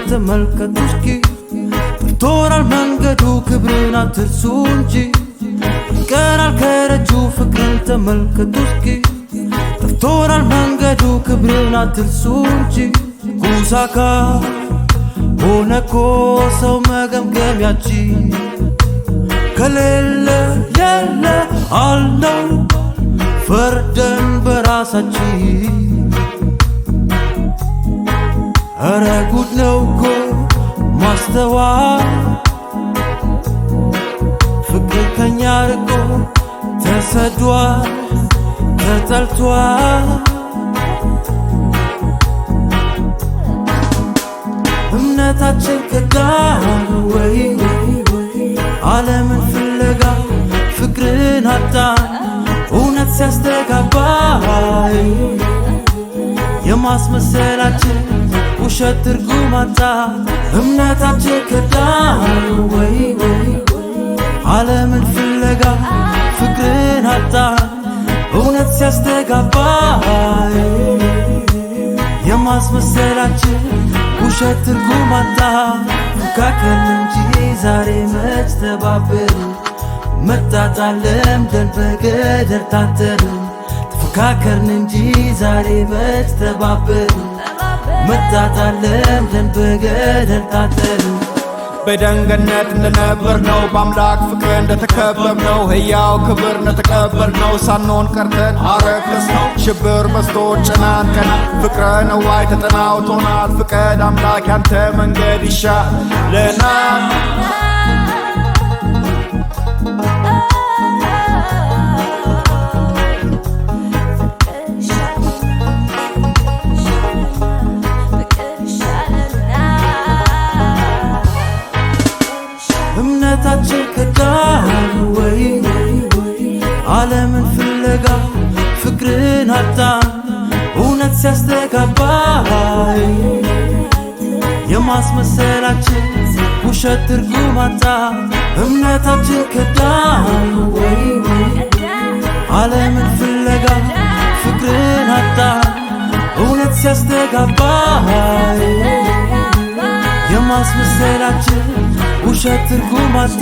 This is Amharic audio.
ተመልከቱ እስኪ ብርቶናል መንገዱ ክብርን አትርሱ እንጂ ቀናል ከረጁ ፍቅርን ተመልከቱ እስኪ ብርቶናል መንገዱ ክብርን አትርሱ እንጂ ጉሳካ ሆነኮ ሰው መገምገሚያችን ከሌለ የለ አልነው ፈርደን በራሳችን ኧረ ጉድ ነው እኮ ማስተዋል ፍቅር ከኛ ርቆ ተሰዷል ተጠልቷል እምነታችን ከዳን ወይ ዓለምን ፍለጋ ፍቅርን አጣን እውነት ሲያስተጋባ የማስመሰላችን ውሸት ትርጉም አጣ እምነታችን ከዳን ወይ ዓለምን ፍለጋ ፍቅርን አጣን እውነት ሲያስተጋባ የማስመሰላችን ውሸት ትርጉም አጣ ፉካከርን እንጂ ዛሬ መች ተባበርን መጣጣል ለምደን በገደል ታተርን ተፎካከርን እንጂ ዛሬ መች ተባበርን መጣጣል ለምደን በገደል ታተርን በደንገነት እንደነበርነው በአምላክ ፍቅር እንደተከበብነው ሕያው ክብር እንደተቀበልነው ሳንሆን ቀርተን አረከስነው ሽብር በዝቶ ጨናንቀን ፍቅረ ነዋይ ተጠናውቶናል ፍቀድ አምላክ ያንተ መንገድ ይሻለናል እምነታችን ከዳን ወይ ዓለምን ፍለጋ ፍቅርን አጣን እውነት ሲያስተጋባ የማስመሰላችን ውሸት ትርጉም አጣ እምነታችን ከዳን ወይ ዓለምን ፍለጋ ፍቅርን አጣን እውነት ሲያስተጋባ የማስመሰላችን ውሸት ትርጉም አጣ